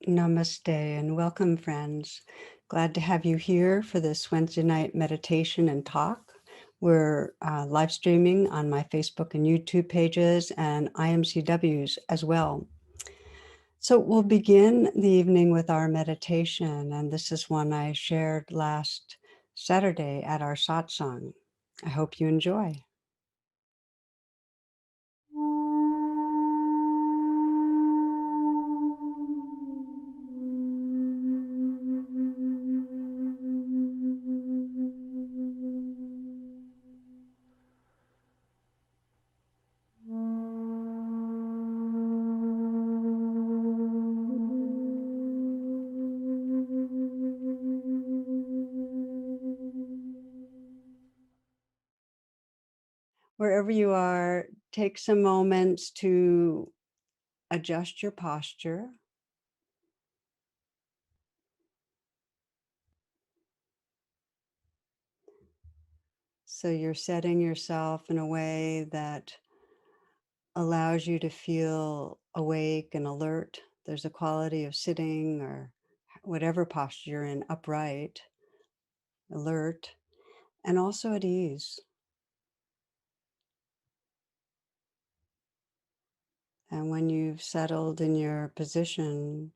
Namaste and welcome, friends. Glad to have you here for this Wednesday night meditation and talk. We're live streaming on my Facebook and YouTube pages and IMCWs as well. So we'll begin the evening with our meditation, and this is one I shared last Saturday at our satsang. I hope you enjoy. Wherever you are, take some moments to adjust your posture. So you're setting yourself in a way that allows you to feel awake and alert. There's a quality of sitting or whatever posture you're in, upright, alert, and also at ease. And when you've settled in your position,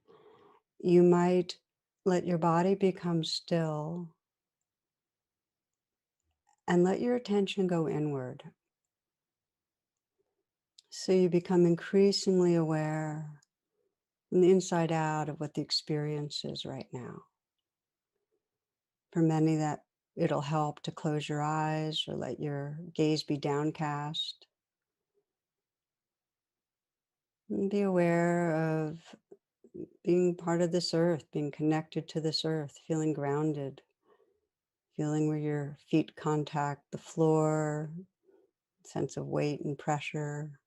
you might let your body become still and let your attention go inward. So you become increasingly aware from the inside out of what the experience is right now. For many, that it'll help to close your eyes or let your gaze be downcast. And be aware of being part of this earth, being connected to this earth, feeling grounded, feeling where your feet contact the floor, sense of weight and pressure.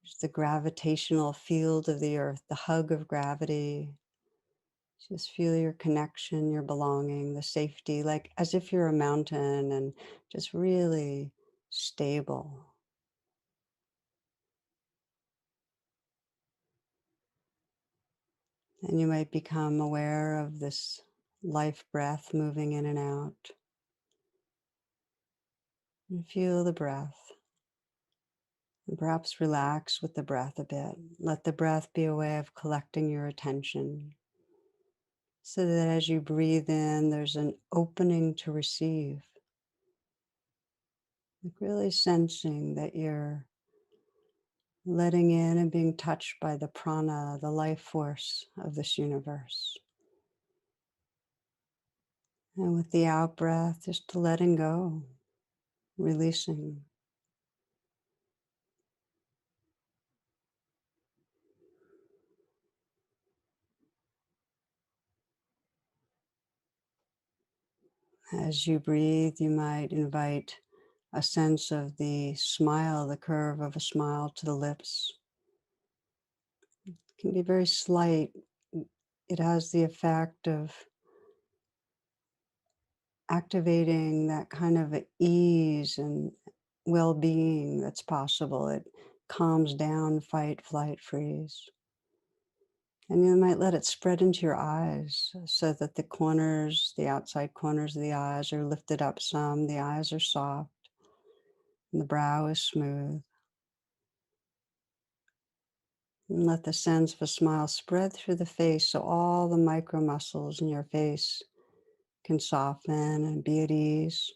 Just the gravitational field of the earth, the hug of gravity. Just feel your connection, your belonging, the safety, like as if you're a mountain and just really stable. And you might become aware of this life breath moving in and out. And feel the breath. And perhaps relax with the breath a bit. Let the breath be a way of collecting your attention. So that as you breathe in, there's an opening to receive. Like really sensing that you're letting in and being touched by the prana, the life force of this universe. And with the out breath, just letting go, releasing. As you breathe, you might invite a sense of the smile, the curve of a smile to the lips. It can be very slight. It has the effect of activating that kind of ease and well-being that's possible. It calms down fight, flight, freeze. And you might let it spread into your eyes so that the corners, the outside corners of the eyes are lifted up some. The eyes are soft and the brow is smooth. And let the sense of a smile spread through the face so all the micro muscles in your face can soften and be at ease.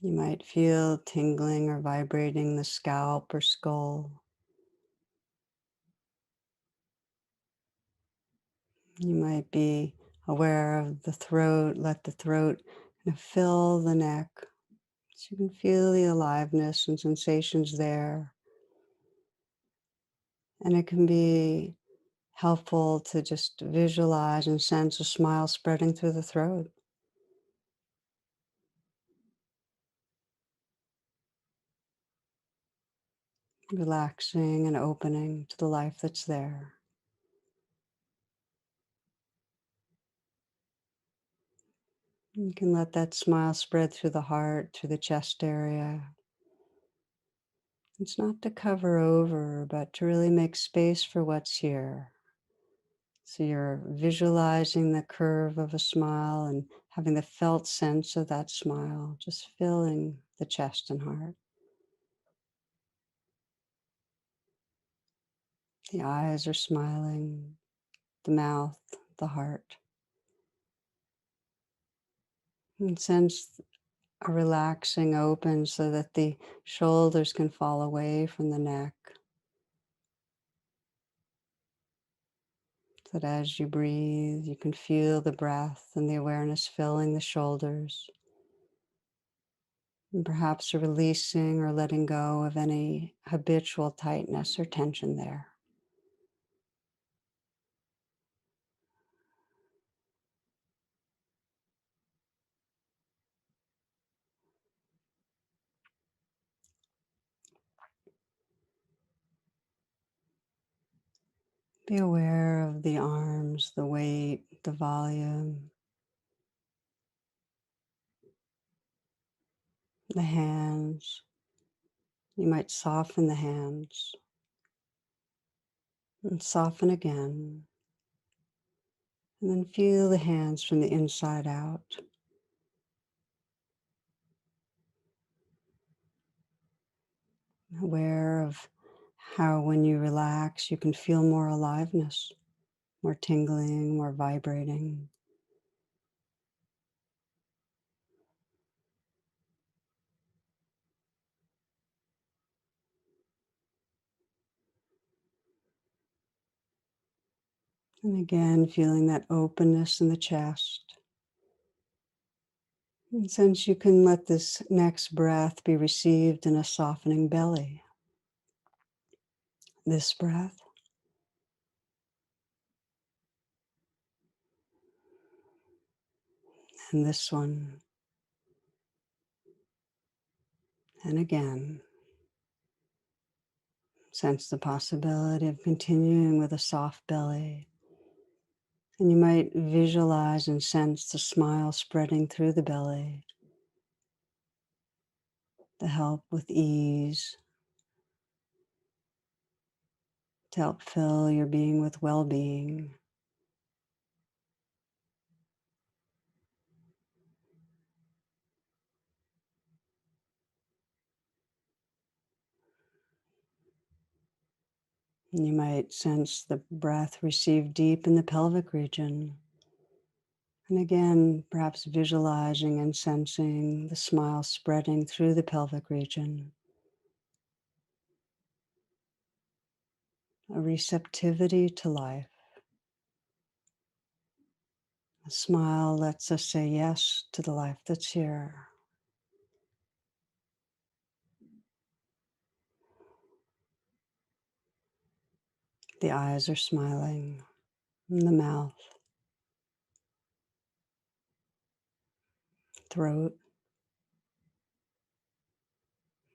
You might feel tingling or vibrating the scalp or skull. You might be aware of the throat. Let the throat kind of fill the neck. So you can feel the aliveness and sensations there. And it can be helpful to just visualize and sense a smile spreading through the throat. Relaxing and opening to the life that's there. You can let that smile spread through the heart, through the chest area. It's not to cover over, but to really make space for what's here. So you're visualizing the curve of a smile and having the felt sense of that smile, just filling the chest and heart. The eyes are smiling, the mouth, the heart. And sense a relaxing open so that the shoulders can fall away from the neck. So that as you breathe, you can feel the breath and the awareness filling the shoulders. And perhaps releasing or letting go of any habitual tightness or tension there. Be aware of the arms, the weight, the volume, the hands. You might soften the hands and soften again. And then feel the hands from the inside out. Aware of how when you relax, you can feel more aliveness, more tingling, more vibrating. And again, feeling that openness in the chest. And since you can let this next breath be received in a softening belly. This breath. And this one. And again. Sense the possibility of continuing with a soft belly. And you might visualize and sense the smile spreading through the belly. To help with ease, to help fill your being with well-being. And you might sense the breath receive deep in the pelvic region. And again, perhaps visualizing and sensing the smile spreading through the pelvic region. A receptivity to life. A smile lets us say yes to the life that's here. The eyes are smiling, and the mouth, throat,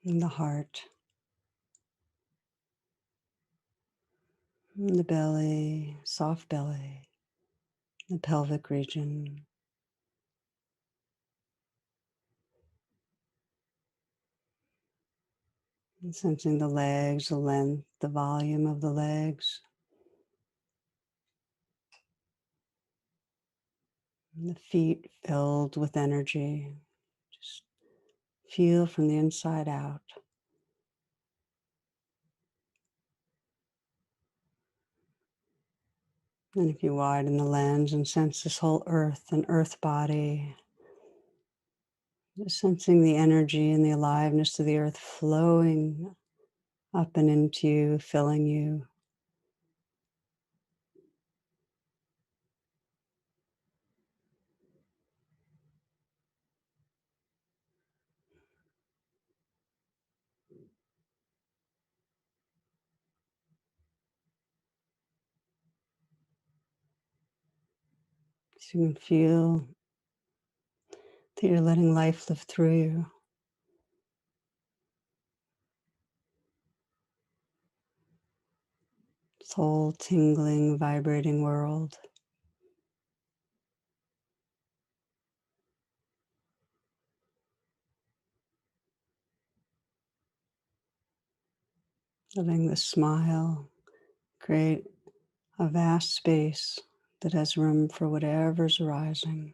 and the heart, and the belly, soft belly, the pelvic region. And sensing the legs, the length, the volume of the legs, and the feet filled with energy. Just feel from the inside out. And if you widen the lens and sense this whole earth and earth body, just sensing the energy and the aliveness of the earth flowing up and into you, filling you. So you can feel that you're letting life live through you. This whole tingling, vibrating world. letting the smile create a vast space that has room for whatever's arising.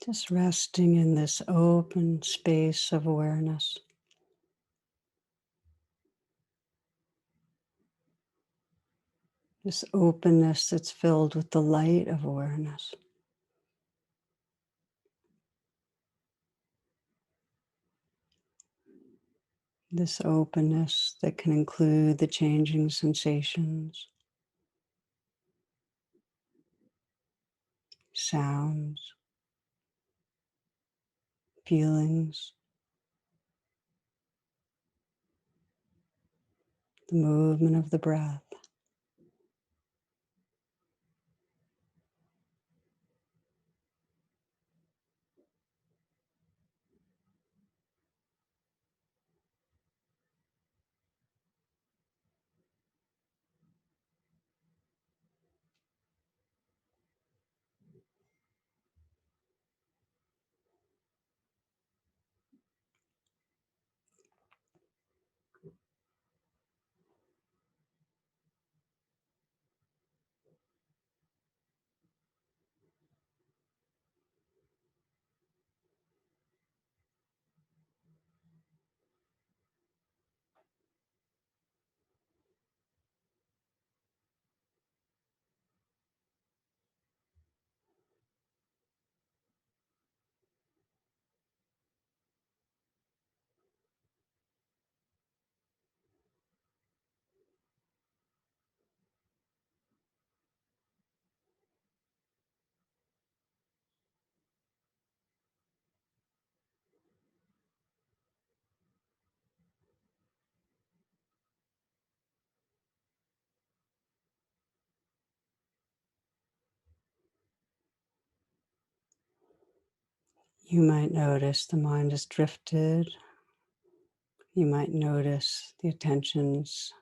Just resting in this open space of awareness. This openness that's filled with the light of awareness. This openness that can include the changing sensations, sounds, feelings, the movement of the breath. You might notice the mind has drifted. You might notice the attentions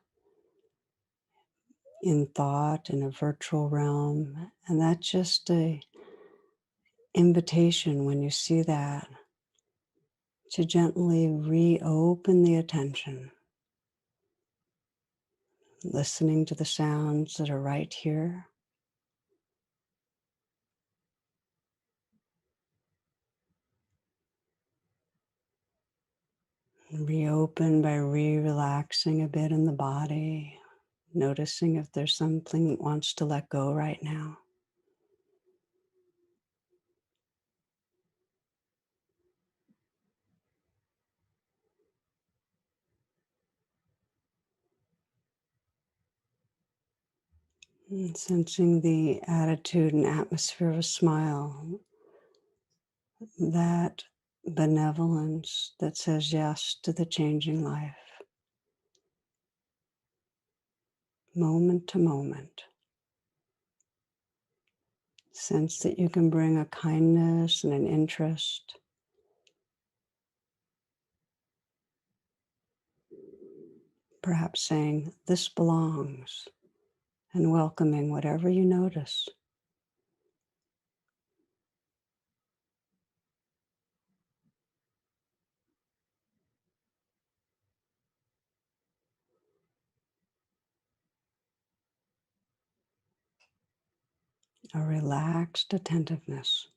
in thought in a virtual realm. And that's just a invitation when you see that to gently reopen the attention, listening to the sounds that are right here. Reopen by relaxing a bit in the body, noticing if there's something that wants to let go right now. And sensing the attitude and atmosphere of a smile, that benevolence that says yes to the changing life, moment to moment. Sense that you can bring a kindness and an interest, perhaps saying, "This belongs," and welcoming whatever you notice. A relaxed attentiveness.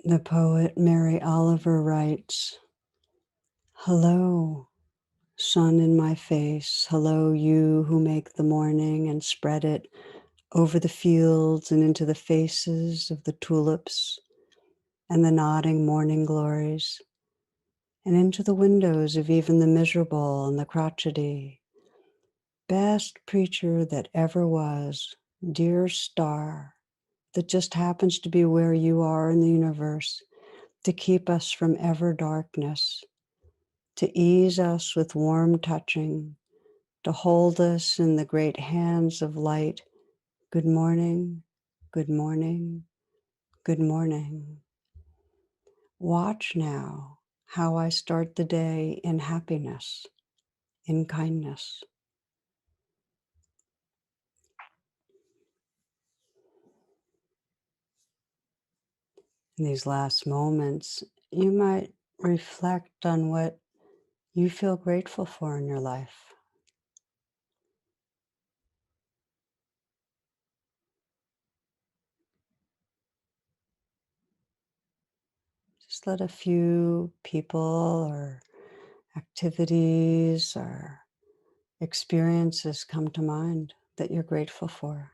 The poet Mary Oliver writes, "Hello, sun in my face. Hello, you who make the morning and spread it over the fields and into the faces of the tulips and the nodding morning glories, and into the windows of even the miserable and the crotchety. Best preacher that ever was, dear star, that just happens to be where you are in the universe, to keep us from ever darkness, to ease us with warm touching, to hold us in the great hands of light. Good morning, good morning, good morning. Watch now how I start the day in happiness, in kindness." In these last moments, you might reflect on what you feel grateful for in your life. Just let a few people or activities or experiences come to mind that you're grateful for.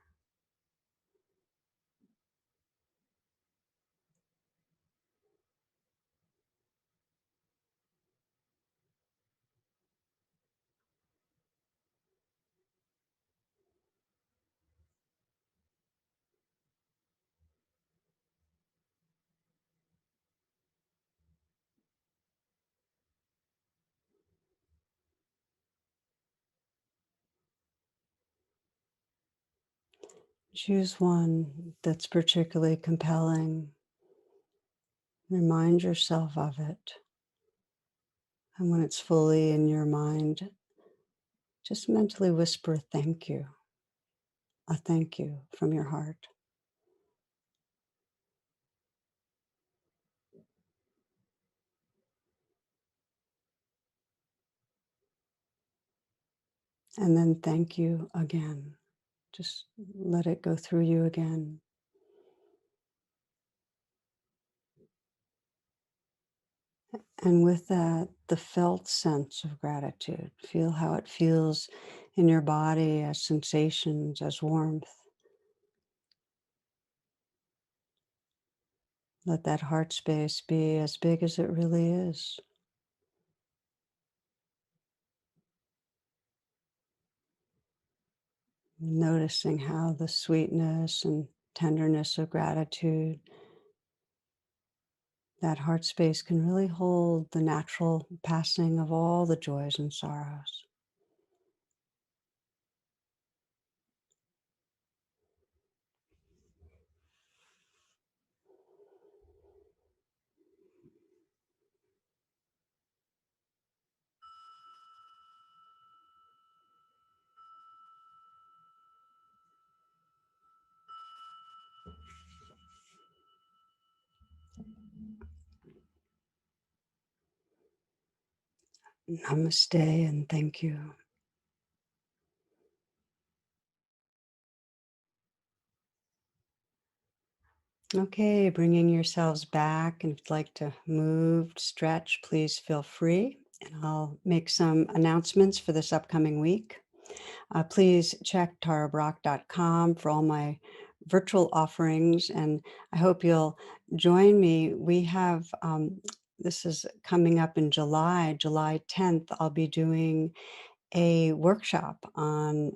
Choose one that's particularly compelling. Remind yourself of it. And when it's fully in your mind, just mentally whisper a thank you from your heart. And then thank you again. Just let it go through you again. And with that, the felt sense of gratitude. Feel how it feels in your body as sensations, as warmth. Let that heart space be as big as it really is. Noticing how the sweetness and tenderness of gratitude, that heart space can really hold the natural passing of all the joys and sorrows. Namaste and thank you. Okay, bringing yourselves back, and if you'd like to move, stretch, please feel free. And I'll make some announcements for this upcoming week. Please check tarabrach.com for all my virtual offerings, and I hope you'll join me. We have, this is coming up in July 10th, I'll be doing a workshop on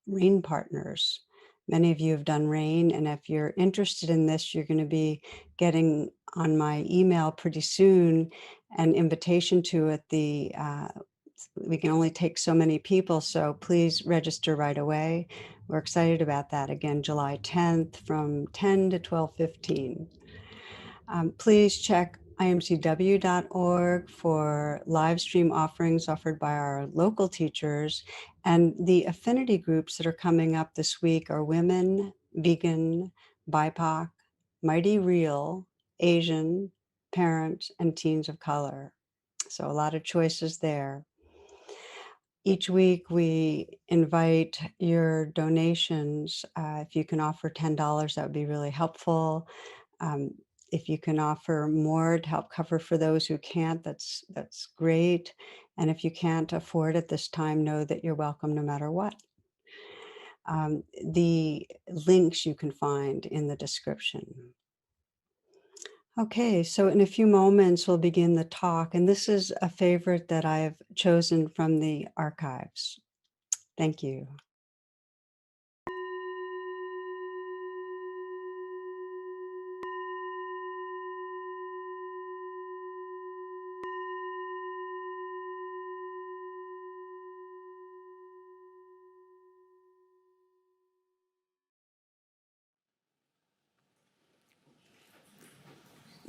rain partners. Many of you have done rain, and if you're interested in this, you're going to be getting on my email pretty soon an invitation to it. We can only take so many people, so please register right away. We're excited about that. Again, July 10th from 10 to 12:15. Please check imcw.org for live stream offerings offered by our local teachers. And the affinity groups that are coming up this week are women, vegan, BIPOC, mighty real, Asian, parent, and teens of color. So a lot of choices there. Each week we invite your donations. If you can offer $10, that would be really helpful. Um, If you can offer more to help cover for those who can't, that's great. And if you can't afford at this time, know that you're welcome no matter what. The links you can find in the description. Okay, so in a few moments, we'll begin the talk. And this is a favorite that I've chosen from the archives. Thank you.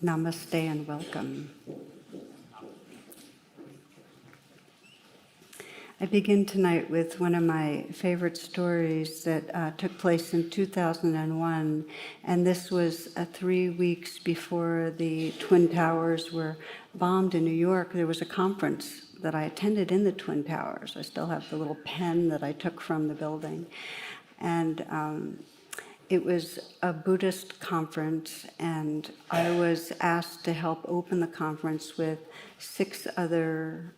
Namaste and welcome. I begin tonight with one of my favorite stories that took place in 2001, and this was 3 weeks before the Twin Towers were bombed in New York. There was a conference that I attended in the Twin Towers. I still have the little pen that I took from the building. And it was a Buddhist conference, and I was asked to help open the conference with 5 other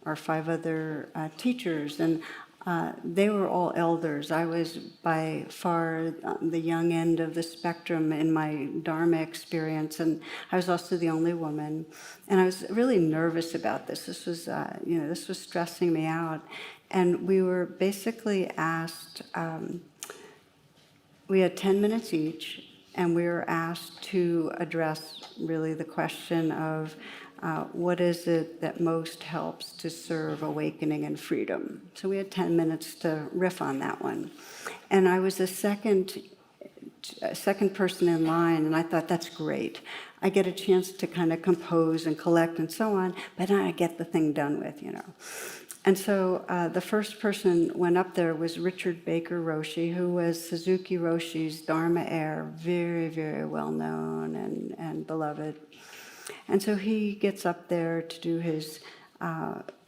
teachers, and they were all elders. I was by far the young end of the spectrum in my Dharma experience, and I was also the only woman. And I was really nervous about this. This was stressing me out. And we were basically asked, we had 10 minutes each, and we were asked to address really the question of what is it that most helps to serve awakening and freedom. So we had 10 minutes to riff on that one. And I was the second person in line, and I thought, that's great. I get a chance to kind of compose and collect and so on, but then I get the thing done with, And so the first person went up there was Richard Baker Roshi, who was Suzuki Roshi's Dharma heir, very, very well known and beloved. And so he gets up there to do his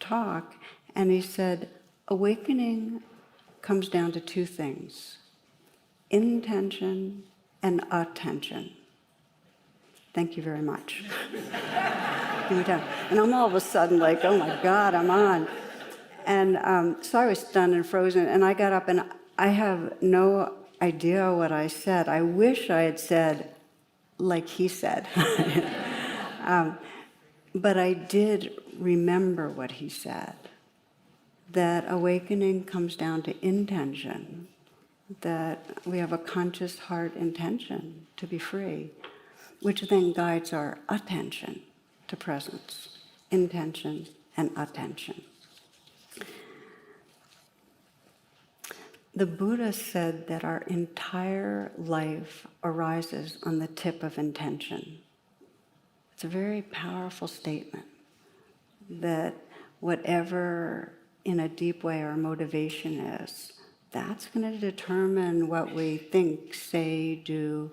talk, and he said, awakening comes down to 2 things, intention and attention. Thank you very much. And I'm all of a sudden like, oh my God, I'm on. And so I was stunned and frozen, and I got up, and I have no idea what I said. I wish I had said like he said. But I did remember what he said, that awakening comes down to intention, that we have a conscious heart intention to be free, which then guides our attention to presence, intention and attention. The Buddha said that our entire life arises on the tip of intention. It's a very powerful statement, that whatever in a deep way our motivation is, that's going to determine what we think, say, do,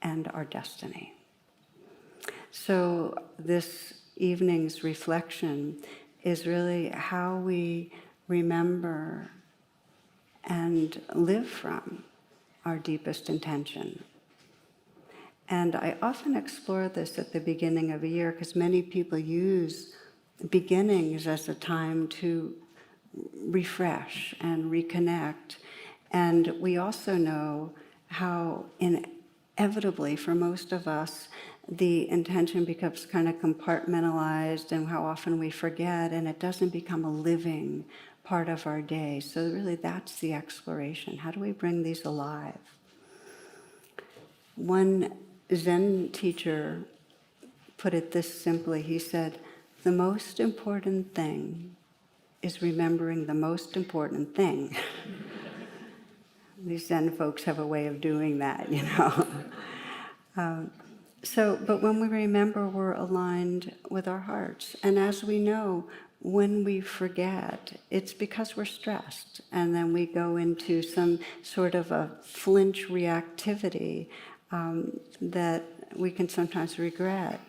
and our destiny. So this evening's reflection is really how we remember and live from our deepest intention. And I often explore this at the beginning of a year because many people use beginnings as a time to refresh and reconnect. And we also know how inevitably for most of us, the intention becomes kind of compartmentalized and how often we forget, and it doesn't become a living part of our day. So really that's the exploration. How do we bring these alive? One Zen teacher put it this simply. He said, the most important thing is remembering the most important thing. These Zen folks have a way of doing that, But when we remember, we're aligned with our hearts. And as we know, when we forget, it's because we're stressed. And then we go into some sort of a flinch reactivity that we can sometimes regret.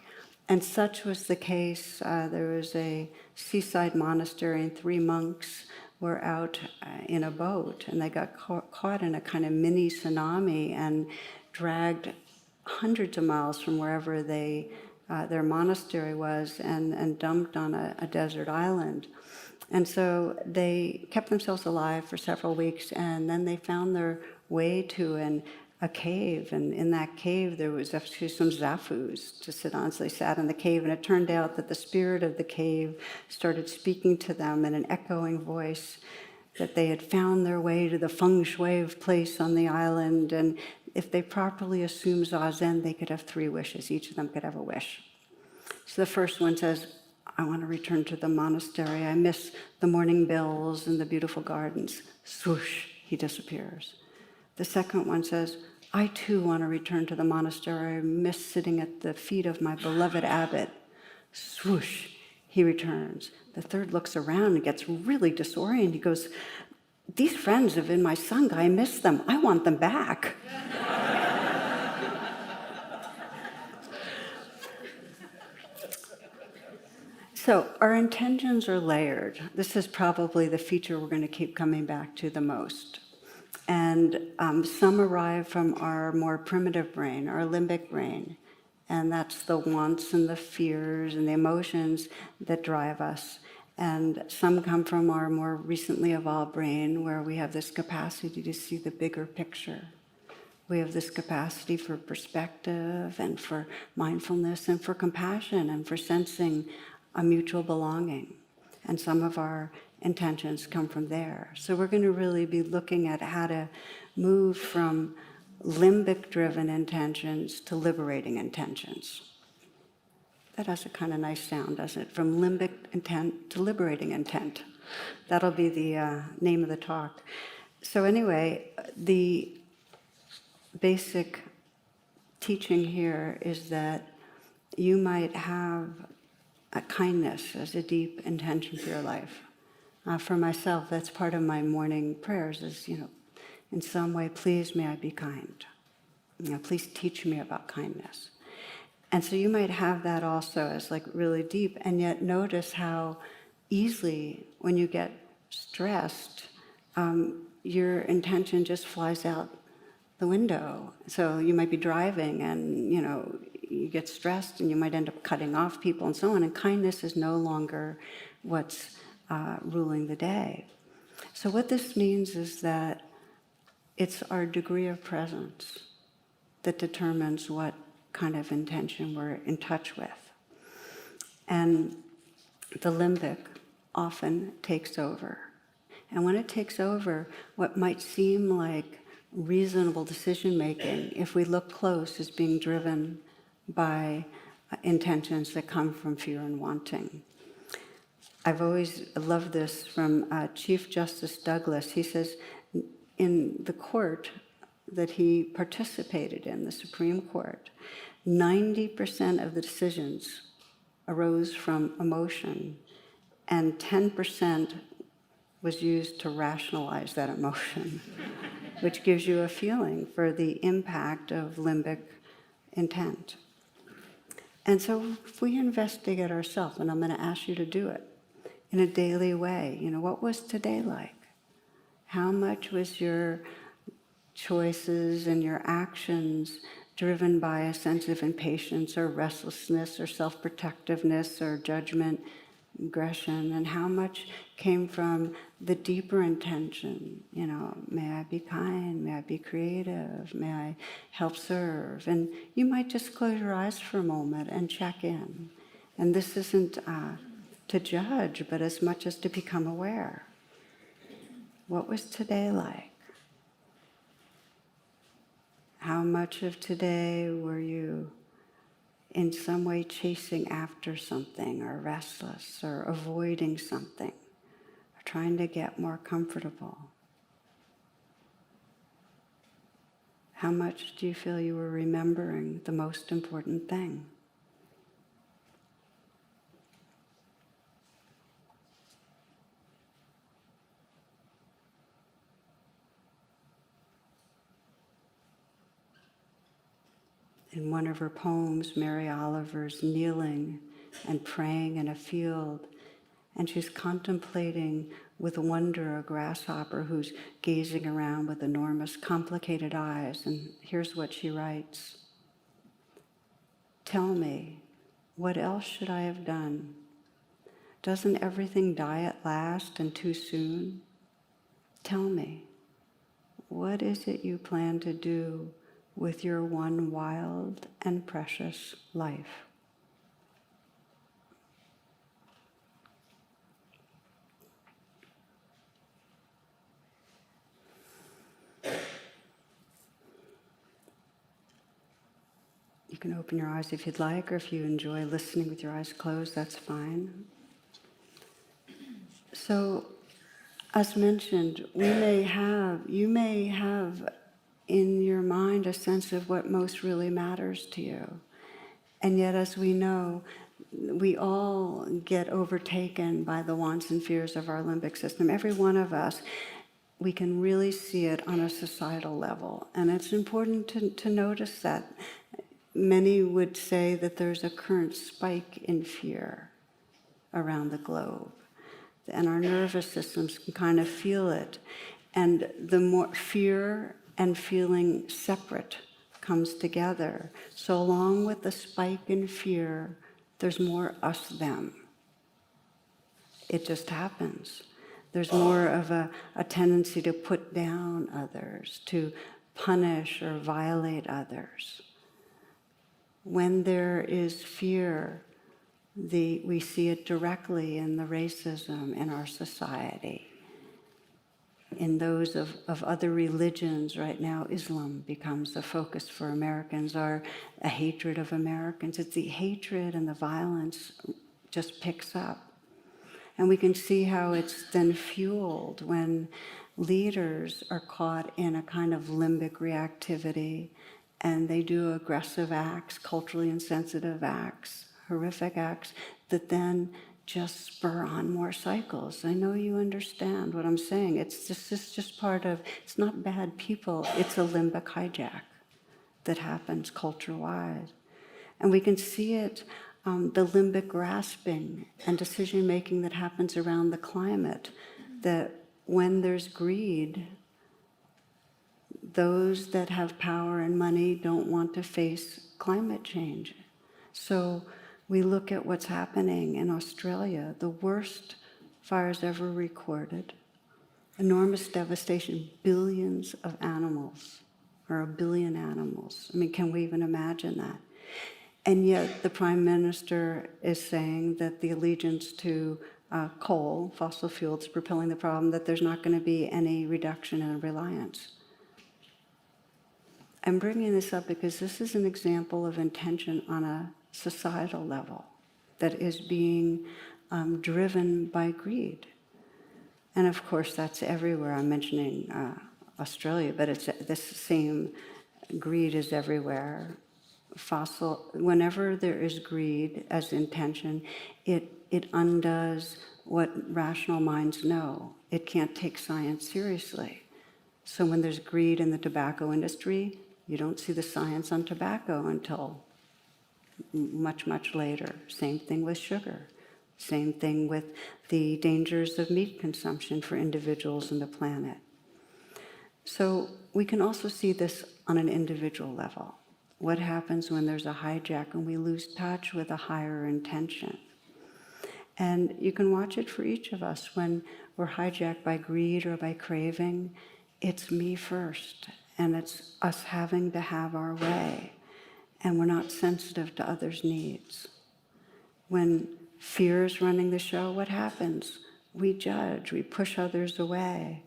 And such was the case. There was a seaside monastery, and 3 monks were out in a boat, and they got caught in a kind of mini tsunami and dragged hundreds of miles from wherever their monastery was, and dumped on a desert island. And so they kept themselves alive for several weeks, and then they found their way to a cave, and in that cave there was actually some zafus to sit on. So they sat in the cave, and it turned out that the spirit of the cave started speaking to them in an echoing voice, that they had found their way to the feng shui place on the island, and if they properly assumed zazen, they could have 3 wishes. Each of them could have a wish. So the first one says, I want to return to the monastery. I miss the morning bells and the beautiful gardens. Swoosh, he disappears. The second one says, I too want to return to the monastery. I miss sitting at the feet of my beloved abbot. Swoosh, he returns. The third looks around and gets really disoriented. He goes, these friends have been my sangha. I miss them. I want them back. So our intentions are layered. This is probably the feature we're going to keep coming back to the most. And some arrive from our more primitive brain, our limbic brain. And that's the wants and the fears and the emotions that drive us. And some come from our more recently evolved brain, where we have this capacity to see the bigger picture. We have this capacity for perspective and for mindfulness and for compassion and for sensing a mutual belonging. And some of our intentions come from there. So we're going to really be looking at how to move from limbic-driven intentions to liberating intentions. That has a kind of nice sound, doesn't it? From limbic intent to liberating intent. That'll be the name of the talk. So anyway, the basic teaching here is that you might have a kindness as a deep intention for your life. For myself, that's part of my morning prayers is, in some way, please may I be kind. Please teach me about kindness. And so you might have that also as like really deep, and yet notice how easily when you get stressed, your intention just flies out the window. So you might be driving and, you get stressed and you might end up cutting off people and so on. And kindness is no longer what's ruling the day. So what this means is that it's our degree of presence that determines what kind of intention we're in touch with. And the limbic often takes over. And when it takes over, what might seem like reasonable decision-making, if we look close, is being driven by intentions that come from fear and wanting. I've always loved this from Chief Justice Douglas. He says, in the court that he participated in, the Supreme Court, 90% of the decisions arose from emotion, and 10% was used to rationalize that emotion, which gives you a feeling for the impact of limbic intent. And so if we investigate ourselves, and I'm going to ask you to do it in a daily way, what was today like? How much was your choices and your actions driven by a sense of impatience or restlessness or self-protectiveness or judgment, aggression, and how much came from the deeper intention, may I be kind, may I be creative, may I help serve. And you might just close your eyes for a moment and check in. And this isn't to judge, but as much as to become aware. What was today like? How much of today were you in some way chasing after something, or restless, or avoiding something, or trying to get more comfortable? How much do you feel you were remembering the most important thing? In one of her poems, Mary Oliver's kneeling and praying in a field, and she's contemplating with wonder a grasshopper who's gazing around with enormous, complicated eyes. And here's what she writes. Tell me, what else should I have done? Doesn't everything die at last and too soon? Tell me, what is it you plan to do with your one wild and precious life? You can open your eyes if you'd like, or if you enjoy listening with your eyes closed, that's fine. So, as mentioned, you may have in your mind a sense of what most really matters to you. And yet, as we know, we all get overtaken by the wants and fears of our limbic system. Every one of us, we can really see it on a societal level. And it's important to notice that. Many would say that there's a current spike in fear around the globe. And our nervous systems can kind of feel it. And the more fear and feeling separate comes together. So along with the spike in fear, there's more us-them. It just happens. There's more of a tendency to put down others, to punish or violate others. When there is fear, we see it directly in the racism in our society. In those of other religions right now, Islam becomes the focus for Americans, or a hatred of Americans. It's the hatred and the violence just picks up. And we can see how it's then fueled when leaders are caught in a kind of limbic reactivity, and they do aggressive acts, culturally insensitive acts, horrific acts, that then just spur on more cycles. I know you understand what I'm saying. It's just part of, it's not bad people, it's a limbic hijack that happens culture-wise. And we can see it, the limbic grasping and decision-making that happens around the climate, that when there's greed, those that have power and money don't want to face climate change. So we look at what's happening in Australia, the worst fires ever recorded, enormous devastation, billions of animals, or 1 billion animals. I mean, can we even imagine that? And yet the Prime Minister is saying that the allegiance to coal, fossil fuels, propelling the problem, that there's not going to be any reduction in reliance. I'm bringing this up because this is an example of intention on a societal level that is being driven by greed. And of course, that's everywhere. I'm mentioning Australia, but it's this same greed is everywhere. Whenever there is greed as intention, it undoes what rational minds know. It can't take science seriously. So when there's greed in the tobacco industry, you don't see the science on tobacco until much, much later. Same thing with sugar. Same thing with the dangers of meat consumption for individuals and the planet. So we can also see this on an individual level. What happens when there's a hijack and we lose touch with a higher intention? And you can watch it for each of us when we're hijacked by greed or by craving. It's me first, and it's us having to have our way, and we're not sensitive to others' needs. When fear is running the show, what happens? We judge, we push others away.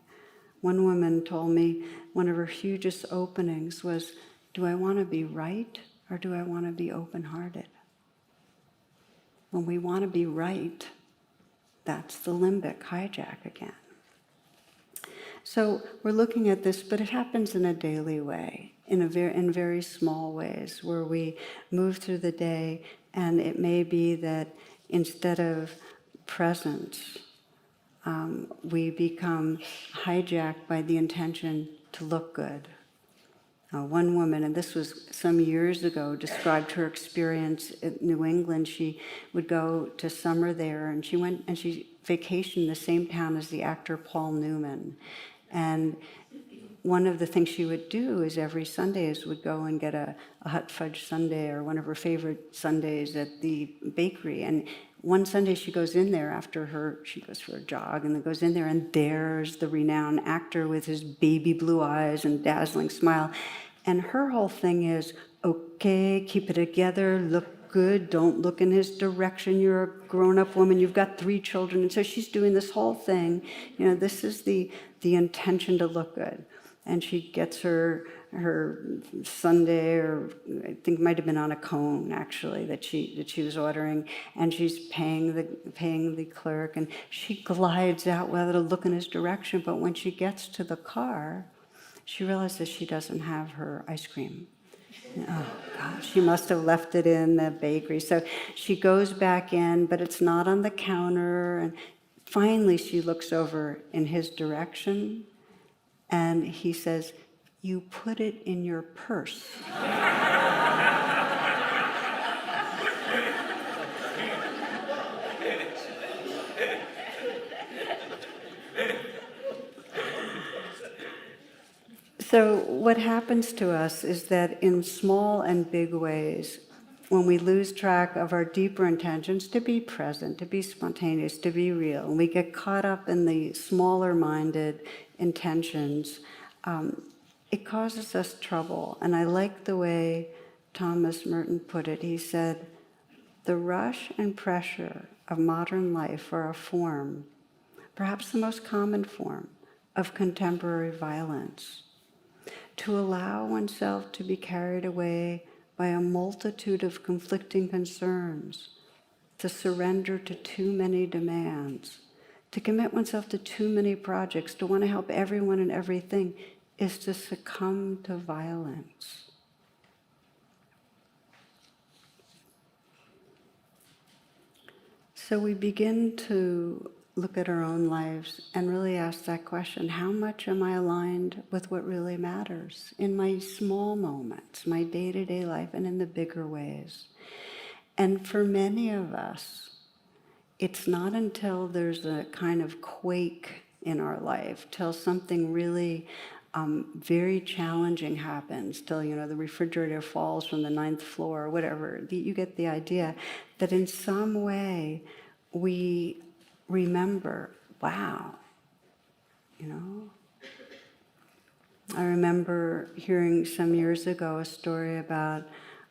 One woman told me one of her hugest openings was, do I want to be right or do I want to be open-hearted? When we want to be right, that's the limbic hijack again. So we're looking at this, but it happens in a daily way, in very small ways, where we move through the day, and it may be that instead of presence, we become hijacked by the intention to look good. One woman, and this was some years ago, described her experience in New England. She would go to summer there, and she went and she vacationed in the same town as the actor Paul Newman. And one of the things she would do is every Sundays would go and get a hot fudge sundae or one of her favorite sundaes at the bakery. And one Sunday she goes in there she goes for a jog and then goes in there, and there's the renowned actor with his baby blue eyes and dazzling smile. And her whole thing is, okay, keep it together, look good, don't look in his direction, you're a grown-up woman, you've got 3 children. And so she's doing this whole thing, this is the intention to look good. And she gets her sundae, or I think it might have been on a cone actually that she was ordering, and she's paying the clerk, and she glides out without a look in his direction. But when she gets to the car, she realizes she doesn't have her ice cream. Oh, God, she must have left it in the bakery. So she goes back in, but it's not on the counter. And finally, she looks over in his direction, and he says, "You put it in your purse." So what happens to us is that in small and big ways, when we lose track of our deeper intentions to be present, to be spontaneous, to be real, and we get caught up in the smaller-minded intentions, it causes us trouble. And I like the way Thomas Merton put it. He said, "The rush and pressure of modern life are a form, perhaps the most common form, of contemporary violence. To allow oneself to be carried away by a multitude of conflicting concerns, to surrender to too many demands, to commit oneself to too many projects, to want to help everyone and everything, is to succumb to violence." So we begin to look at our own lives and really ask that question: how much am I aligned with what really matters in my small moments, my day-to-day life, and in the bigger ways? And for many of us, it's not until there's a kind of quake in our life, till something really very challenging happens, till the refrigerator falls from the 9th floor or whatever, you get the idea, that in some way we remember, wow, I remember hearing some years ago a story about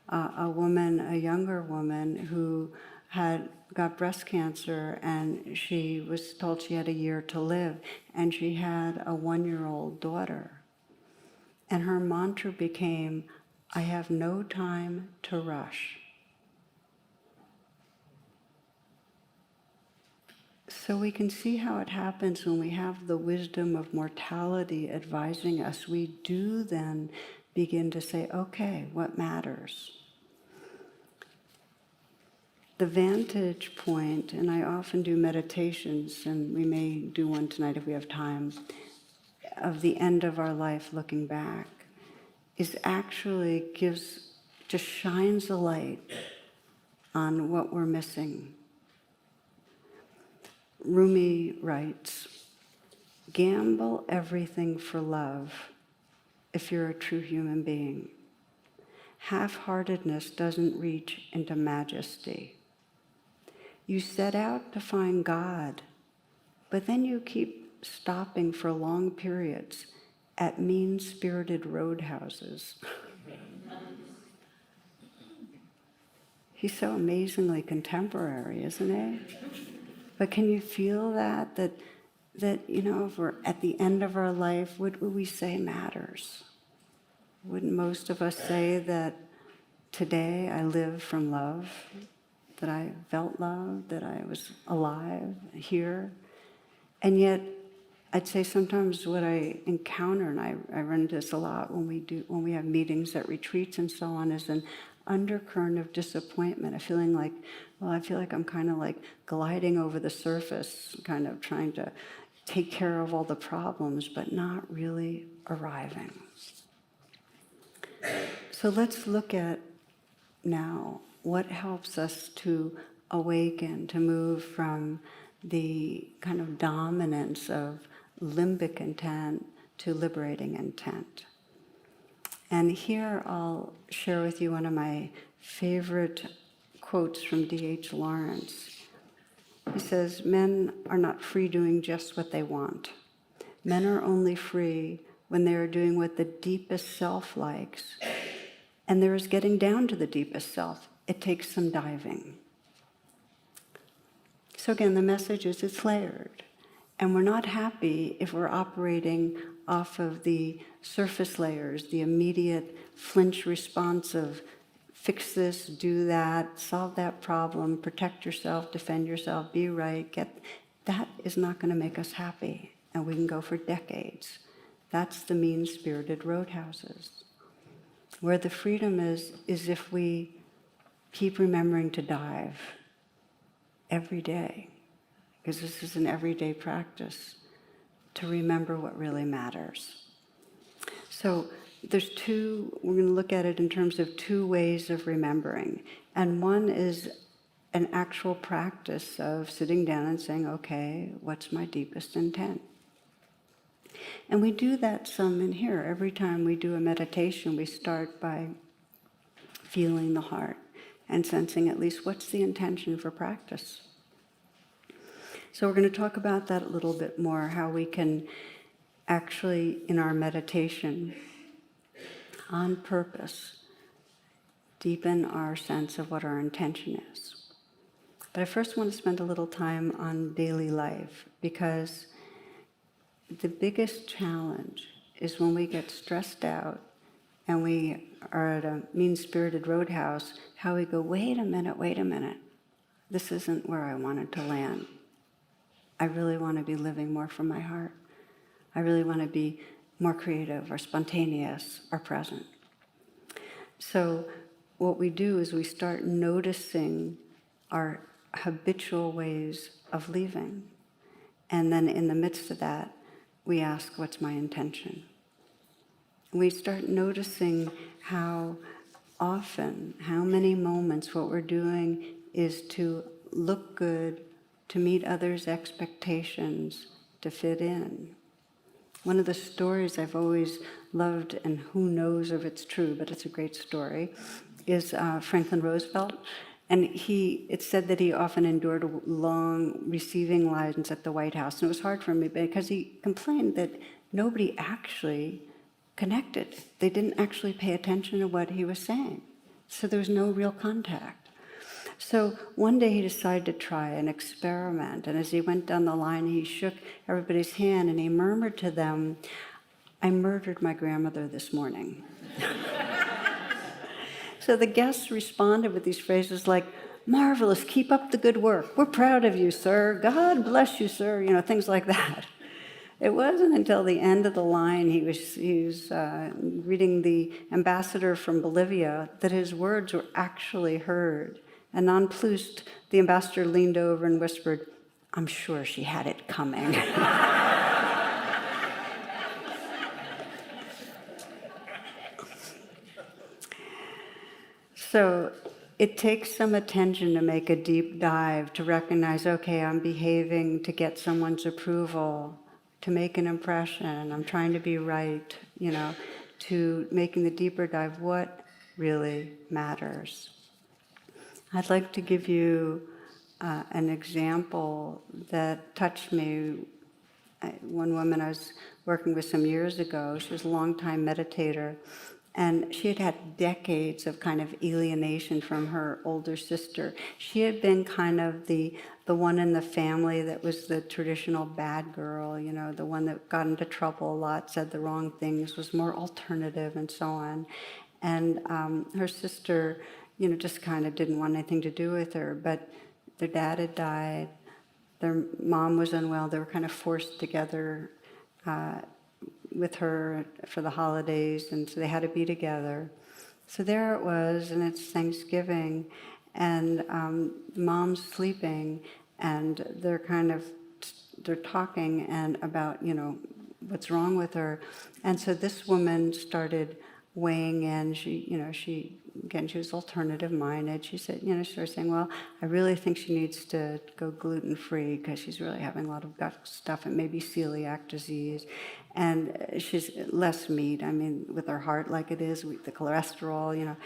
a younger woman who had got breast cancer, and she was told she had a year to live, and she had a 1-year-old daughter. And her mantra became, "I have no time to rush." So we can see how it happens when we have the wisdom of mortality advising us. We do then begin to say, okay, what matters? The vantage point, and I often do meditations, and we may do one tonight if we have time, of the end of our life looking back, is actually just shines a light on what we're missing. Rumi writes, "Gamble everything for love if you're a true human being. Half-heartedness doesn't reach into majesty. You set out to find God, but then you keep stopping for long periods at mean-spirited roadhouses." He's so amazingly contemporary, isn't he? But can you feel that if we're at the end of our life, what would we say matters? Wouldn't most of us say that today I lived from love, that I felt love, that I was alive, here? And yet, I'd say sometimes what I encounter, and I run into this a lot when we have meetings at retreats and so on, is an undercurrent of disappointment, a feeling like, I feel like I'm kind of like gliding over the surface, kind of trying to take care of all the problems, but not really arriving. So let's look at now what helps us to awaken, to move from the kind of dominance of limbic intent to liberating intent. And here I'll share with you one of my favorite quotes from D.H. Lawrence. He says, "Men are not free doing just what they want. Men are only free when they are doing what the deepest self likes. And there is getting down to the deepest self. It takes some diving." So again, the message is it's layered. And we're not happy if we're operating off of the surface layers, the immediate flinch response of fix this, do that, solve that problem, protect yourself, defend yourself, be right, that is not going to make us happy. And we can go for decades. That's the mean-spirited roadhouses. Where the freedom is if we keep remembering to dive every day, because this is an everyday practice, to remember what really matters. So we're going to look at it in terms of two ways of remembering. And one is an actual practice of sitting down and saying, okay, what's my deepest intent? And we do that some in here. Every time we do a meditation, we start by feeling the heart and sensing at least what's the intention for practice. So we're going to talk about that a little bit more, how we can actually, in our meditation, on purpose, deepen our sense of what our intention is. But I first want to spend a little time on daily life, because the biggest challenge is when we get stressed out and we are at a mean-spirited roadhouse, how we go, wait a minute, this isn't where I wanted to land. I really want to be living more from my heart. I really want to be more creative or spontaneous or present. So what we do is we start noticing our habitual ways of leaving. And then in the midst of that, we ask, what's my intention? And we start noticing how often, how many moments what we're doing is to look good, to meet others' expectations, to fit in. One of the stories I've always loved, and who knows if it's true, but it's a great story, is Franklin Roosevelt. And it's said that he often endured long receiving lines at the White House. And it was hard for him because he complained that nobody actually connected. They didn't actually pay attention to what he was saying. So there was no real contact. So one day he decided to try an experiment. And as he went down the line, he shook everybody's hand and he murmured to them, "I murdered my grandmother this morning." So the guests responded with these phrases like, "Marvelous, keep up the good work. We're proud of you, sir. God bless you, sir." Things like that. It wasn't until the end of the line, he was reading the ambassador from Bolivia, that his words were actually heard. And nonplussed, the ambassador leaned over and whispered, "I'm sure she had it coming." So it takes some attention to make a deep dive, to recognize, okay, I'm behaving to get someone's approval, to make an impression, I'm trying to be right, to making the deeper dive, what really matters. I'd like to give you an example that touched me. One woman I was working with some years ago, she was a long-time meditator, and she had had decades of kind of alienation from her older sister. She had been kind of the one in the family that was the traditional bad girl, the one that got into trouble a lot, said the wrong things, was more alternative, and so on. And her sister, just kind of didn't want anything to do with her. But their dad had died, their mom was unwell, they were kind of forced together with her for the holidays, and so they had to be together. So there it was, and it's Thanksgiving, and mom's sleeping, and they're talking and about, what's wrong with her. And so this woman started weighing in. She again, she was alternative minded. She said, she started saying, well, I really think she needs to go gluten-free because she's really having a lot of gut stuff and maybe celiac disease. And she's less meat, with her heart like it is, with the cholesterol,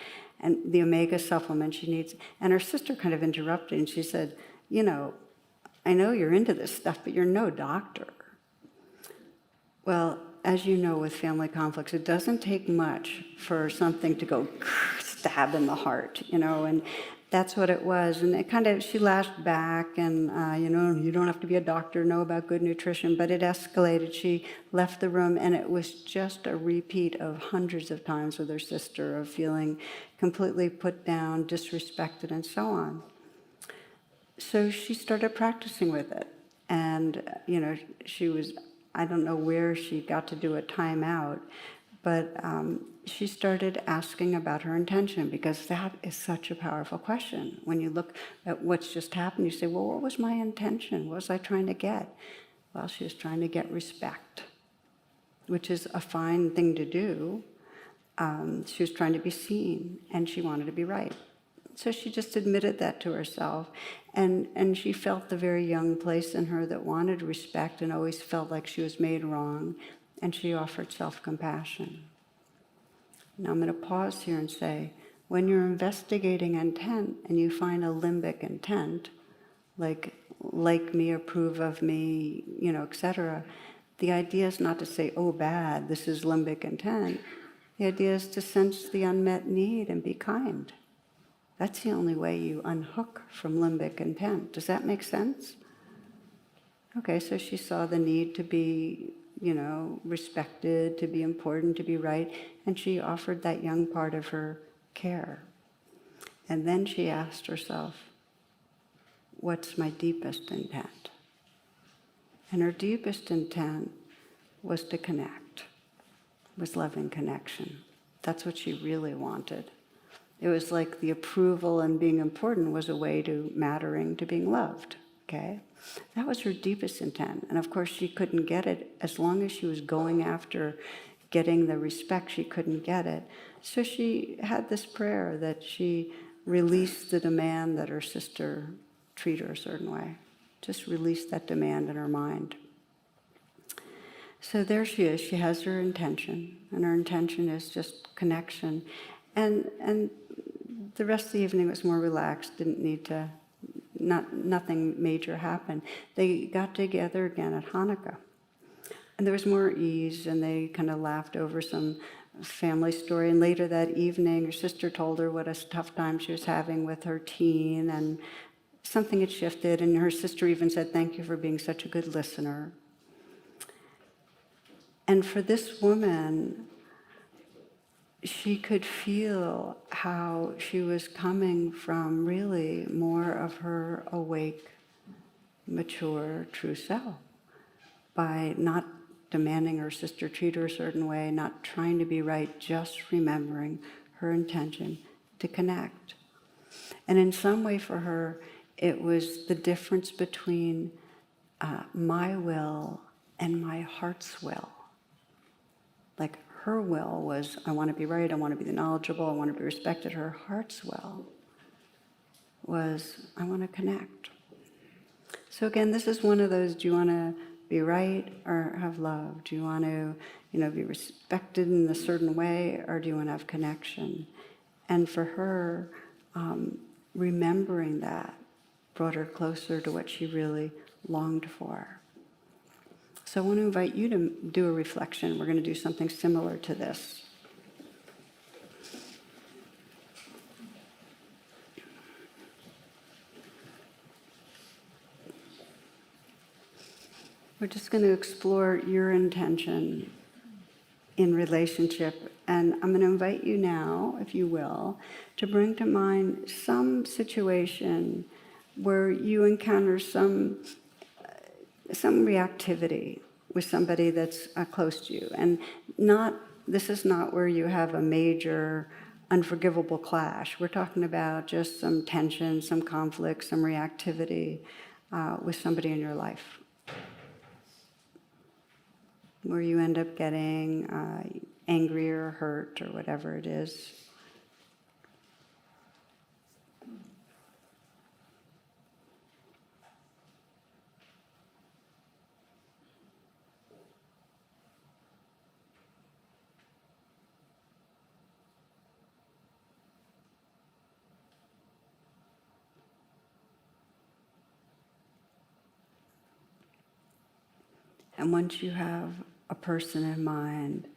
and the omega supplement she needs. And her sister kind of interrupted and she said, I know you're into this stuff, but you're no doctor. Well, as you know, with family conflicts, it doesn't take much for something to go stab in the heart, and that's what it was. And it kind of, she lashed back and, you don't have to be a doctor to know about good nutrition, but it escalated. She left the room and it was just a repeat of hundreds of times with her sister of feeling completely put down, disrespected, and so on. So she started practicing with it. And, she was, I don't know where she got to do a timeout, but she started asking about her intention, because that is such a powerful question. When you look at what's just happened, you say, well, what was my intention? What was I trying to get? Well, she was trying to get respect, which is a fine thing to do. She was trying to be seen, and she wanted to be right. So she just admitted that to herself, and she felt the very young place in her that wanted respect and always felt like she was made wrong, and she offered self-compassion. Now I'm going to pause here and say, when you're investigating intent and you find a limbic intent, like me, approve of me, etc., the idea is not to say, oh, bad, this is limbic intent. The idea is to sense the unmet need and be kind. That's the only way you unhook from limbic intent. Does that make sense? Okay, so she saw the need to be, respected, to be important, to be right, and she offered that young part of her care. And then she asked herself, what's my deepest intent? And her deepest intent was to connect, was loving connection. That's what she really wanted. It was like the approval and being important was a way to mattering, to being loved, okay? That was her deepest intent. And of course, she couldn't get it as long as she was going after getting the respect, she couldn't get it. So she had this prayer that she released the demand that her sister treat her a certain way. Just release that demand in her mind. So there she is. She has her intention, and her intention is just connection. And the rest of the evening was more relaxed, didn't need to, nothing major happened. They got together again at Hanukkah. And there was more ease, and they kind of laughed over some family story. And later that evening, her sister told her what a tough time she was having with her teen, and something had shifted, and her sister even said, thank you for being such a good listener. And for this woman, she could feel how she was coming from really more of her awake, mature, true self by not demanding her sister treat her a certain way, not trying to be right, just remembering her intention to connect. And in some way for her, it was the difference between my will and my heart's will. Like her will was, I want to be right, I want to be knowledgeable, I want to be respected. Her heart's will was, I want to connect. So again, this is one of those, do you want to be right or have love? Do you want to, be respected in a certain way, or do you want to have connection? And for her, remembering that brought her closer to what she really longed for. So I want to invite you to do a reflection. We're going to do something similar to this. We're just going to explore your intention in relationship. And I'm going to invite you now, if you will, to bring to mind some situation where you encounter some reactivity with somebody that's close to you. And this is not where you have a major unforgivable clash. We're talking about just some tension, some conflict, some reactivity with somebody in your life, where you end up getting angry or hurt or whatever it is. And once you have a person in mind,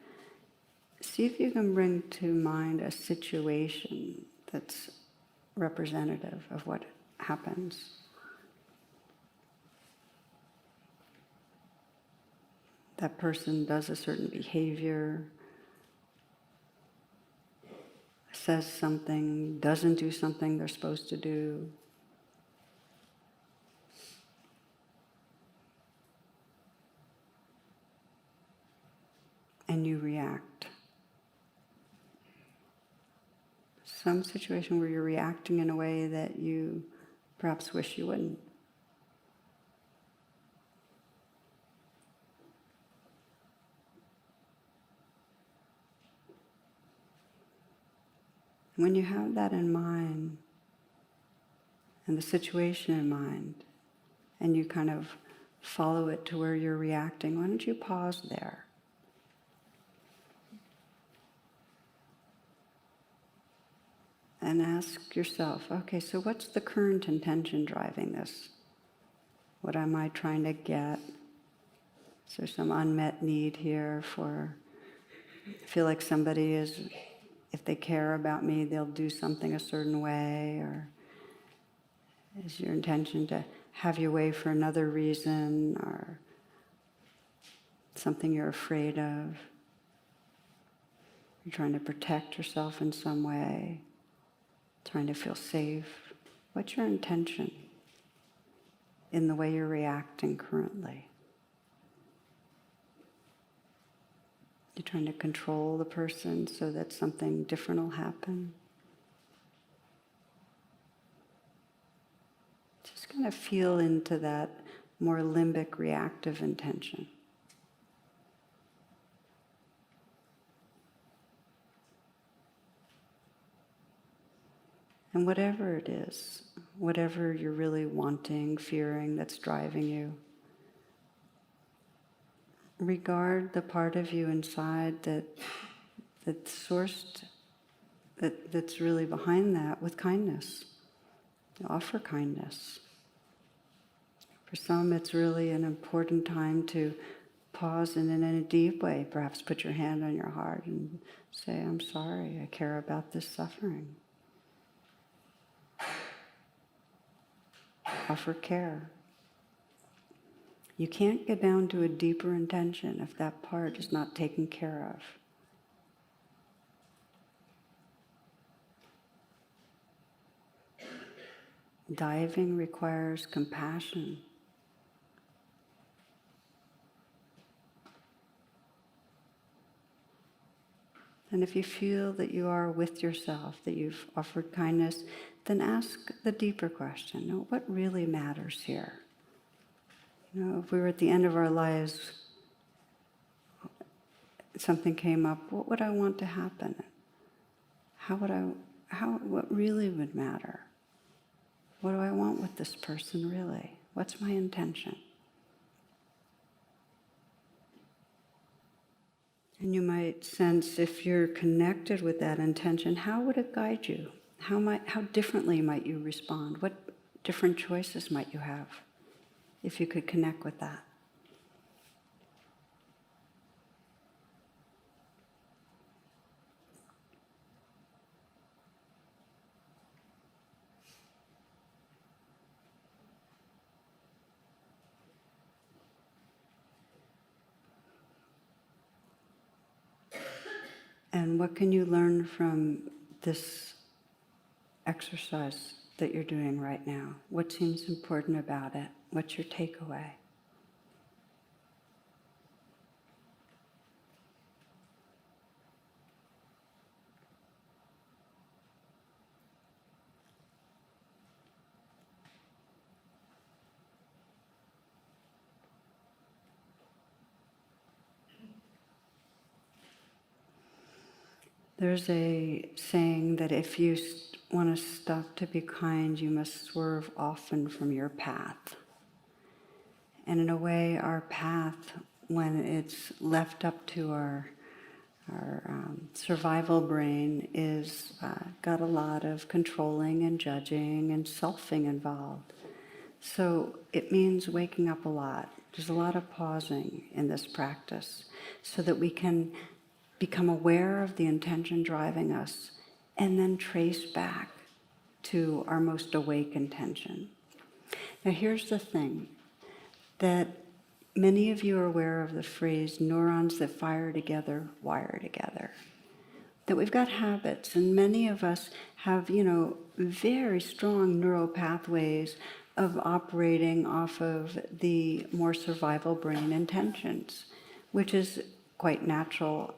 see if you can bring to mind a situation that's representative of what happens. That person does a certain behavior, says something, doesn't do something they're supposed to do. And you react. Some situation where you're reacting in a way that you perhaps wish you wouldn't. When you have that in mind, and the situation in mind, and you kind of follow it to where you're reacting, why don't you pause there? And ask yourself, okay, so what's the current intention driving this? What am I trying to get? Is there some unmet need here for, I feel like somebody is, if they care about me, they'll do something a certain way, or is your intention to have your way for another reason, or something you're afraid of? You're trying to protect yourself in some way, trying to feel safe. What's your intention in the way you're reacting currently? You're trying to control the person so that something different will happen. Just kind of feel into that more limbic reactive intention. And whatever it is, whatever you're really wanting, fearing, that's driving you, regard the part of you inside that's sourced, that's really behind that with kindness. Offer kindness. For some, it's really an important time to pause and in a deep way, perhaps put your hand on your heart and say, I'm sorry, I care about this suffering. Offer care. You can't get down to a deeper intention if that part is not taken care of. Diving requires compassion. And if you feel that you are with yourself, that you've offered kindness, then ask the deeper question. You know, what really matters here? You know, if we were at the end of our lives, something came up, what would I want to happen? What really would matter? What do I want with this person really? What's my intention? And you might sense, if you're connected with that intention, how would it guide you? How differently might you respond? What different choices might you have if you could connect with that? And what can you learn from this exercise that you're doing right now? What seems important about it? What's your takeaway? There's a saying that if you want to stop to be kind, you must swerve often from your path. And in a way, our path, when it's left up to our survival brain, is got a lot of controlling and judging and selfing involved. So it means waking up a lot. There's a lot of pausing in this practice so that we can become aware of the intention driving us and then trace back to our most awake intention. Now here's the thing, that many of you are aware of the phrase, neurons that fire together, wire together. That we've got habits, and many of us have, very strong neural pathways of operating off of the more survival brain intentions, which is quite natural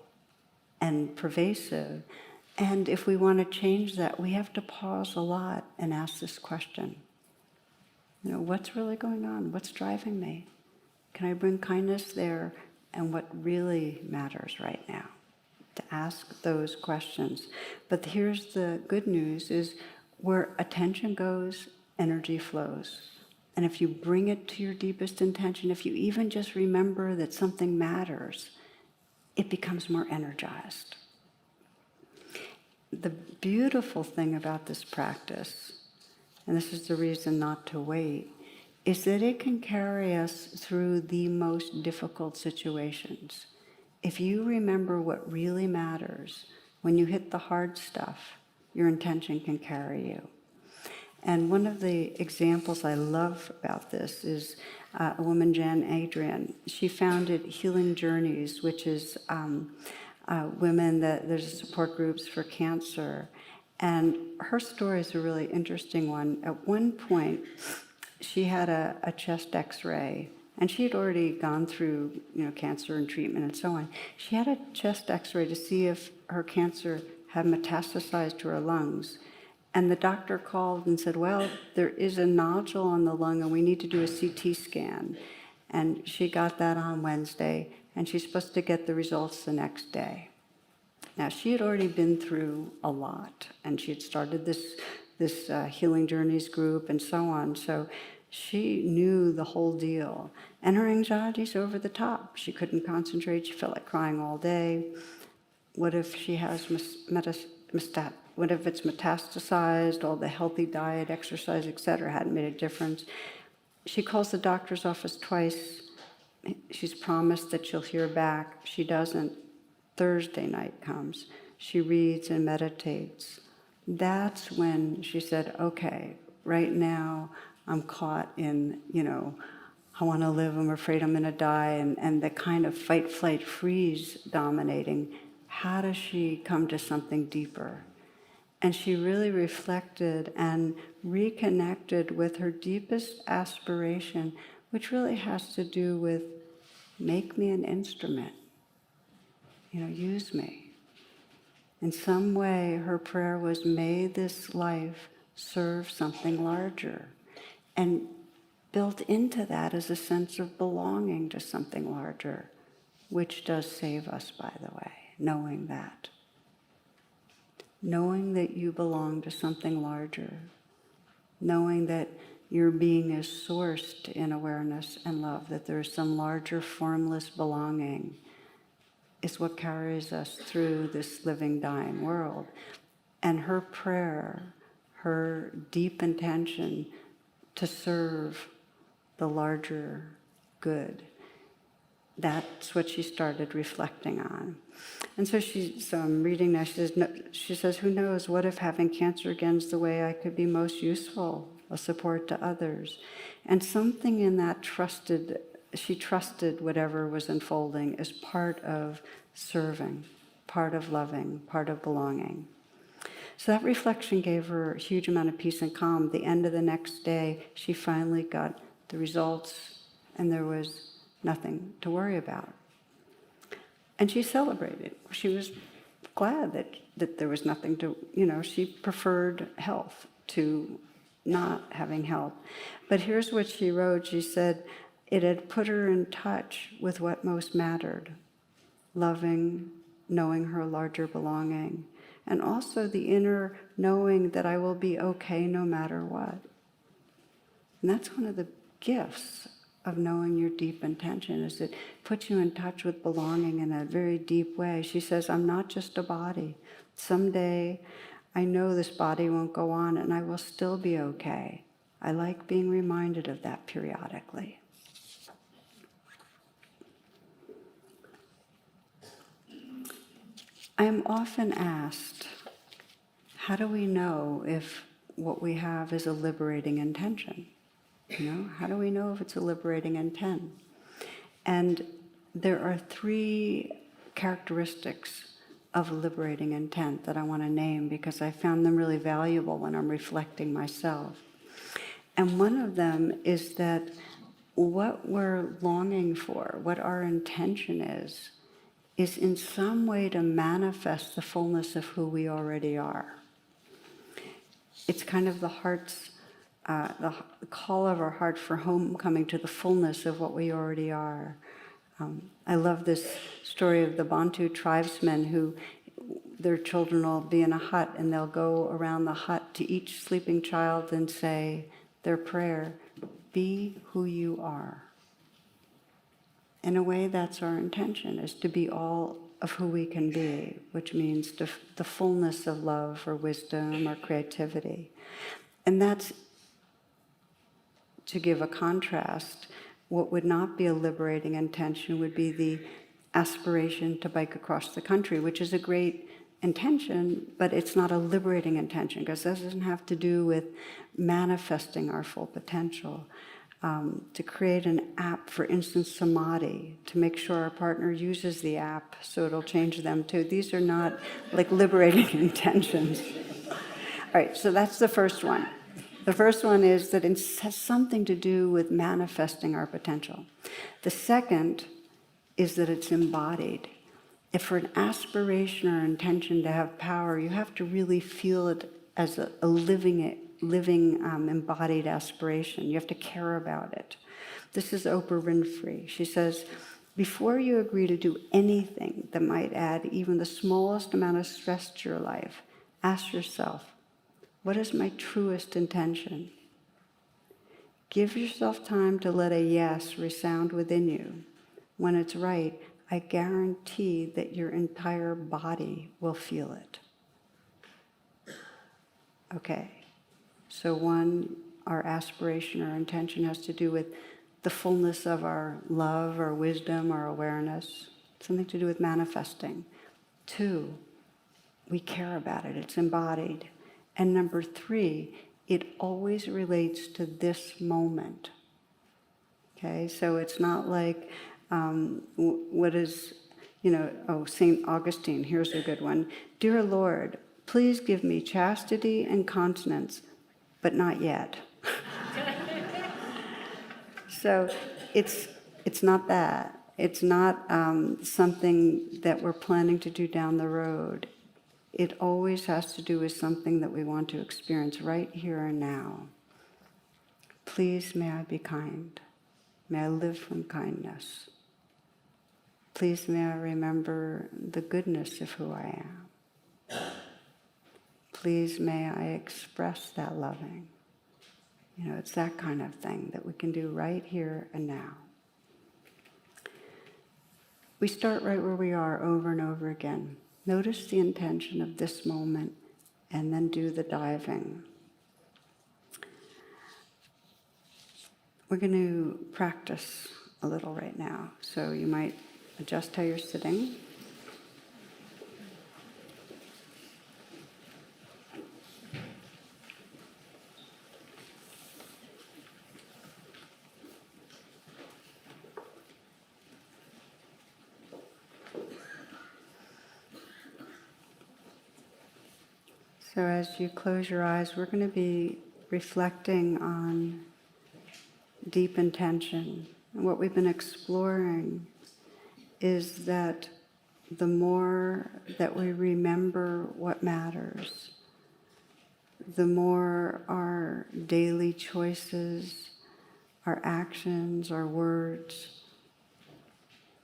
and pervasive. And if we want to change that, we have to pause a lot and ask this question. What's really going on? What's driving me? Can I bring kindness there? And what really matters right now? To ask those questions. But here's the good news is where attention goes, energy flows. And if you bring it to your deepest intention, if you even just remember that something matters, it becomes more energized. The beautiful thing about this practice, and this is the reason not to wait, is that it can carry us through the most difficult situations. If you remember what really matters, when you hit the hard stuff, your intention can carry you. And one of the examples I love about this is a woman, Jan Adrian. She founded Healing Journeys, which is women that there's support groups for cancer. And her story is a really interesting one. At one point, she had a chest x-ray, and she had already gone through cancer and treatment and so on. She had a chest x-ray to see if her cancer had metastasized to her lungs. And the doctor called and said, well, there is a nodule on the lung and we need to do a CT scan. And she got that on Wednesday, and she's supposed to get the results the next day. Now, she had already been through a lot, and she had started this Healing Journeys group and so on. So she knew the whole deal. And her anxiety's over the top. She couldn't concentrate. She felt like crying all day. What if she has what if it's metastasized? All the healthy diet, exercise, etc. hadn't made a difference. She calls the doctor's office twice. She's promised that she'll hear back. She doesn't. Thursday night comes. She reads and meditates. That's when she said, okay, right now I'm caught in, I want to live, I'm afraid I'm going to die, and the kind of fight, flight, freeze dominating. How does she come to something deeper? And she really reflected and reconnected with her deepest aspiration, which really has to do with, make me an instrument. Use me. In some way, her prayer was, may this life serve something larger. And built into that is a sense of belonging to something larger, which does save us, by the way, knowing that. Knowing that you belong to something larger, knowing that your being is sourced in awareness and love, that there is some larger formless belonging, is what carries us through this living, dying world. And her prayer, her deep intention to serve the larger good, that's what she started reflecting on. And so I'm reading now, she says, who knows, what if having cancer again is the way I could be most useful, a support to others? And something in that she trusted whatever was unfolding as part of serving, part of loving, part of belonging. So that reflection gave her a huge amount of peace and calm. The end of the next day, she finally got the results, and there was nothing to worry about. And she celebrated. She was glad that there was nothing to, she preferred health to not having health. But here's what she wrote. She said, it had put her in touch with what most mattered, loving, knowing her larger belonging, and also the inner knowing that I will be okay no matter what. And that's one of the gifts of knowing your deep intention, is it puts you in touch with belonging in a very deep way. She says, I'm not just a body. Someday I know this body won't go on and I will still be okay. I like being reminded of that periodically. I'm often asked, how do we know if what we have is a liberating intention? How do we know if it's a liberating intent? And there are 3 characteristics of liberating intent that I want to name because I found them really valuable when I'm reflecting myself. And one of them is that what we're longing for, what our intention is in some way to manifest the fullness of who we already are. It's kind of the heart's, the call of our heart for homecoming to the fullness of what we already are. I love this story of the Bantu tribesmen who their children will be in a hut and they'll go around the hut to each sleeping child and say their prayer, be who you are. In a way, that's our intention, is to be all of who we can be, which means the fullness of love or wisdom or creativity. And that's, to give a contrast, what would not be a liberating intention would be the aspiration to bike across the country, which is a great intention, but it's not a liberating intention because that doesn't have to do with manifesting our full potential. To create an app for instant samadhi, to make sure our partner uses the app so it'll change them too. These are not like liberating intentions. All right, so that's the first one. The first one is that it has something to do with manifesting our potential. The second is that it's embodied. If for an aspiration or intention to have power, you have to really feel it as a living embodied aspiration. You have to care about it. This is Oprah Winfrey. She says, before you agree to do anything that might add even the smallest amount of stress to your life, ask yourself, what is my truest intention? Give yourself time to let a yes resound within you. When it's right, I guarantee that your entire body will feel it. Okay. So one, our aspiration or intention has to do with the fullness of our love, our wisdom, our awareness. Something to do with manifesting. 2, we care about it. It's embodied. And number 3, it always relates to this moment. Okay, so it's not like what is, St. Augustine, here's a good one. Dear Lord, please give me chastity and continence, but not yet. So it's not that. It's not something that we're planning to do down the road. It always has to do with something that we want to experience right here and now. Please may I be kind. May I live from kindness. Please may I remember the goodness of who I am. Please may I express that loving. It's that kind of thing that we can do right here and now. We start right where we are over and over again. Notice the intention of this moment and then do the diving. We're going to practice a little right now. So you might adjust how you're sitting. So as you close your eyes, we're going to be reflecting on deep intention. And what we've been exploring is that the more that we remember what matters, the more our daily choices, our actions, our words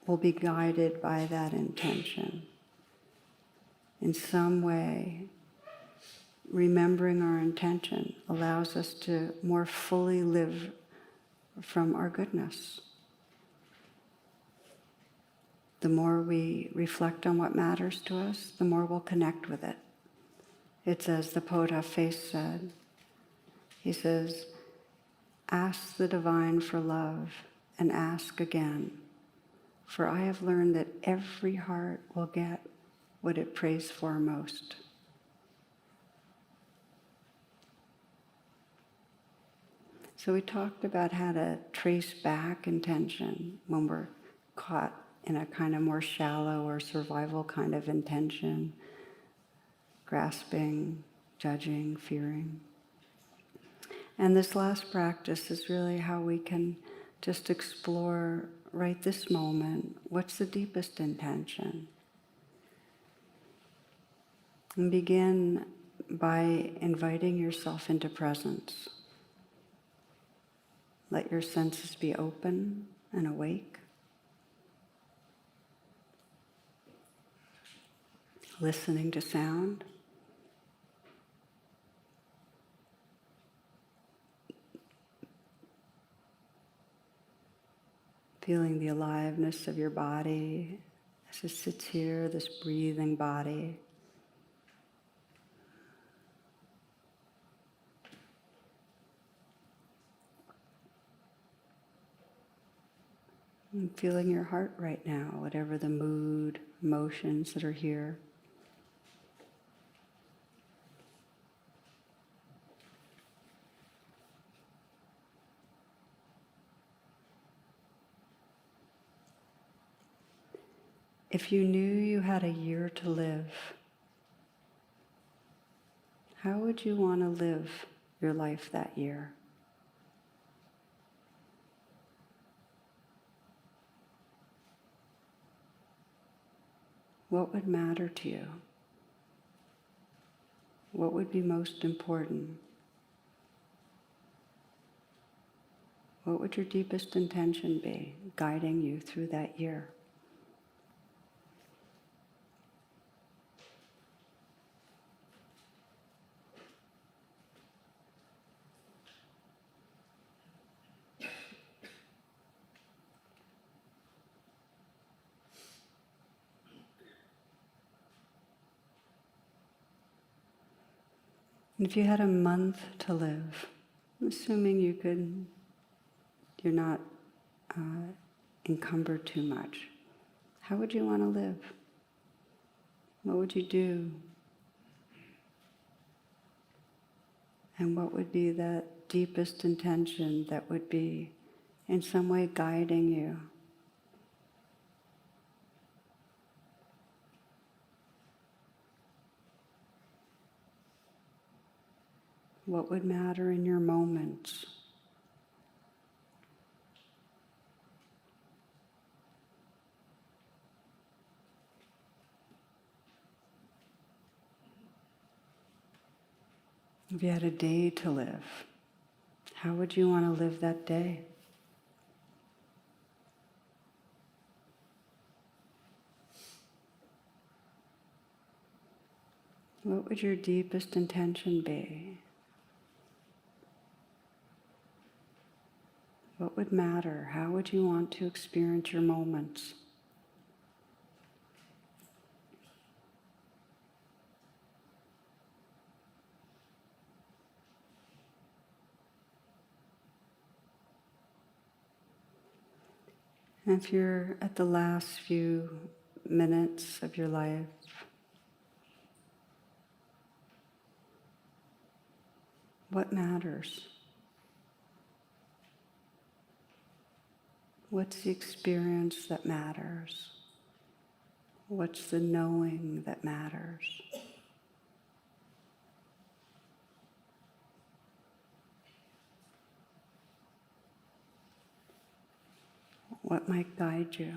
will be guided by that intention. In some way, remembering our intention allows us to more fully live from our goodness. The more we reflect on what matters to us, the more we'll connect with it. It's as the poet Heartspace said. He says, ask the divine for love and ask again, for I have learned that every heart will get what it prays for most. So we talked about how to trace back intention when we're caught in a kind of more shallow or survival kind of intention, grasping, judging, fearing. And this last practice is really how we can just explore right this moment, what's the deepest intention? And begin by inviting yourself into presence. Let your senses be open and awake. Listening to sound. Feeling the aliveness of your body as it sits here, this breathing body. And feeling your heart right now, whatever the mood, emotions that are here. If you knew you had a year to live, how would you want to live your life that year? What would matter to you? What would be most important? What would your deepest intention be guiding you through that year? And if you had a month to live, assuming you're not encumbered too much, how would you want to live? What would you do? And what would be that deepest intention that would be in some way guiding you? What would matter in your moments? If you had a day to live, how would you want to live that day? What would your deepest intention be? What would matter? How would you want to experience your moments? And if you're at the last few minutes of your life, what matters? What's the experience that matters? What's the knowing that matters? What might guide you?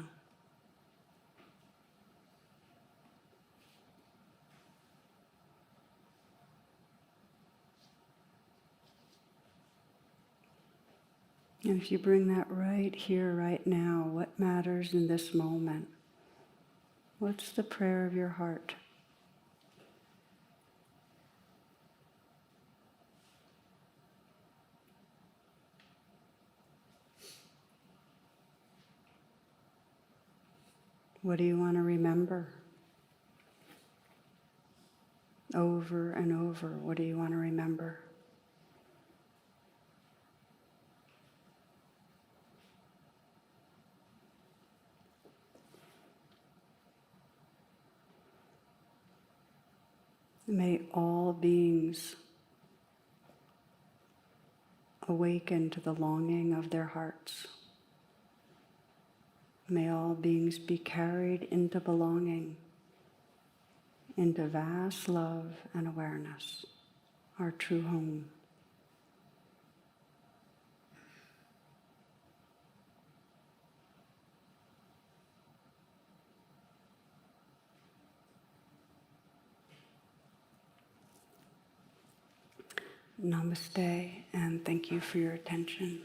And if you bring that right here, right now, what matters in this moment? What's the prayer of your heart? What do you want to remember? Over and over, what do you want to remember? May all beings awaken to the longing of their hearts. May all beings be carried into belonging, into vast love and awareness, our true home. Namaste, and thank you for your attention.